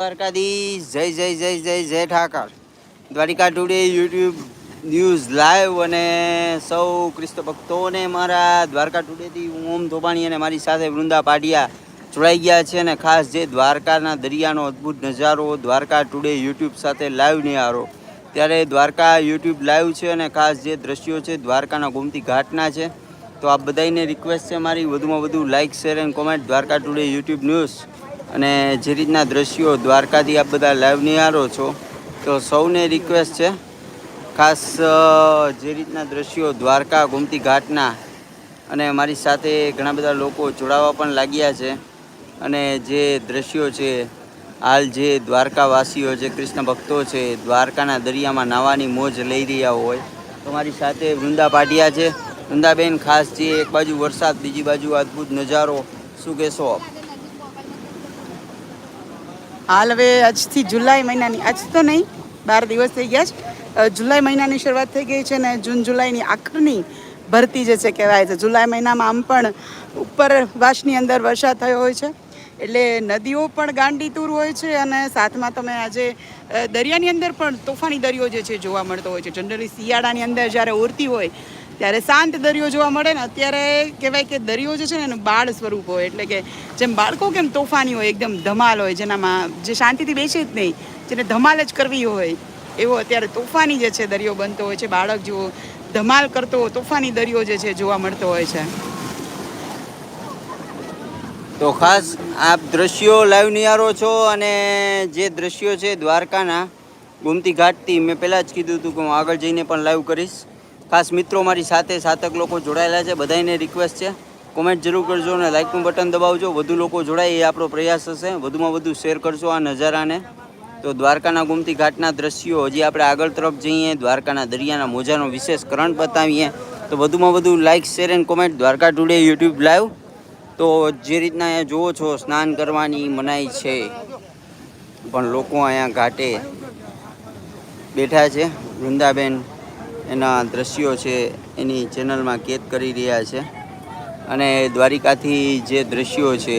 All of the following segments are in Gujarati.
દ્વારકાધીશ જય જય જય જય જય Thakar Dwarika today YouTube news live અને સૌ ક્રિસ્ત ભક્તોને મારા દ્વારકા ટુડેથી હું ઓમ ધોબાણી અને મારી સાથે વૃંદા પાટિયા જોડાઈ ગયા છે. અને ખાસ જે દ્વારકાના દરિયાનો અદ્ભુત નજારો દ્વારકા ટુડે યુટ્યુબ સાથે લાઈવ નિહાળો ત્યારે દ્વારકા યુટ્યુબ લાઈવ છે અને ખાસ જે દ્રશ્યો છે દ્વારકાના ગોમતી ઘાટના છે. તો આ બધાને રિક્વેસ્ટ છે મારી, વધુમાં વધુ લાઇક શેર અને comment Dwarka today YouTube news. અને જે રીતના દ્રશ્યો દ્વારકાથી આપ બધા લાઈવ નિહાળો છો તો સૌને રિક્વેસ્ટ છે ખાસ જે રીતના દ્રશ્યો દ્વારકા ગોમતી ઘાટના અને મારી સાથે ઘણા બધા લોકો જોડાવા પણ લાગ્યા છે. અને જે દ્રશ્યો છે હાલ જે દ્વારકાવાસીઓ જે કૃષ્ણ ભક્તો છે દ્વારકાના દરિયામાં નાહવાની મોજ લઈ રહ્યા હોય તો મારી સાથે વૃંદા પાટિયા છે. વૃંદાબેન, ખાસ જે એક બાજુ વરસાદ બીજી બાજુ અદ્ભુત નજારો, શું કહેશો આપ? હાલ હવે આજથી જુલાઈ મહિનાની, આજ તો નહીં 12 દિવસ થઈ ગયા છે, જુલાઈ મહિનાની શરૂઆત થઈ ગઈ છે ને જૂન જુલાઈની આખરની ભરતી જે છે કહેવાય છે. જુલાઈ મહિનામાં આમ પણ ઉપરવાસની અંદર વરસાદ થયો હોય છે એટલે નદીઓ પણ ગાંડી તૂર હોય છે અને સાથમાં તમે આજે દરિયાની અંદર પણ તોફાની દરિયો જે છે જોવા મળતો હોય છે. જનરલી શિયાળાની અંદર જ્યારે ઓરતી હોય ત્યારે શાંત દરિયો જોવા મળે ને, અત્યારે કહેવાય કે દરિયો જે છે ને એનું બાળ સ્વરૂપ હોય, એટલે કે જેમ બાળકો કેમ તોફાની હોય, એકદમ ધમાલ હોય, જેનામાં જે શાંતિથી બેસે જ નહીં, જેને ધમાલ જ કરવી હોય એવો અત્યારે તોફાની જે છે દરિયો બનતો હોય છે. બાળક જેવો ધમાલ કરતો તોફાની દરિયો જે છે જોવા મળતો હોય છે. તો ખાસ આપ દ્રશ્યો લાઈવ નિહાળો છો અને જે દ્રશ્યો છે દ્વારકાના ગોમતી ઘાટથી મેં પહેલાં જ કીધું હતું કે હું આગળ જઈને પણ લાઈવ કરીશ. ખાસ મિત્રો મારી સાથે સાતક લોકો જોડાયેલા છે, બધાને રિક્વેસ્ટ છે કોમેન્ટ જરૂર કરજો અને લાઇકનું બટન દબાવજો. વધુ લોકો જોડાય એ આપણો પ્રયાસ હશે. વધુમાં વધુ શેર કરજો આ નજારાને. તો દ્વારકાના ગોમતી ઘાટના દ્રશ્યો હજી આપણે આગળ તરફ જઈએ, દ્વારકાના દરિયાના મોજાનો વિશેષ કરણ બતાવીએ તો વધુમાં વધુ like share and comment Dwarka today YouTube live. તો જે રીતના અહીંયા જુઓ છો સ્નાન કરવાની મનાઈ છે પણ લોકો અહીંયા ઘાટે બેઠા છે. વૃંદાબેન એના દ્રશ્યો છે એની ચેનલમાં કેદ કરી રહ્યા છે. અને દ્વારિકાથી જે દ્રશ્યો છે,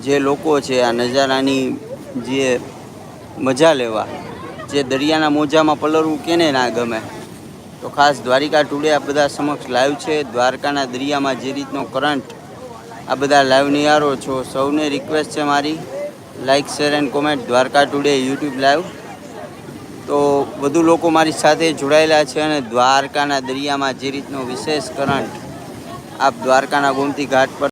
જે લોકો છે આ નજારાની જે મજા લેવા, જે દરિયાના મોજામાં પલળવું કેને ના ગમે, તો ખાસ દ્વારિકા ટુડે આ બધા સમક્ષ લાઈવ છે. દ્વારકાના દરિયામાં જે રીતનો કરંટ આ બધા લાઈવ નિહાળો છો, સૌને રિક્વેસ્ટ છે મારી, like share and comment Dwarka today YouTube live. તો વધુ લોકો મારી સાથે જોડાયેલા છે અને દ્વારકાના દરિયામાં જે રીતનો વિશેષ કરંટ આપ દ્વારકાના ગોમતી ઘાટ પર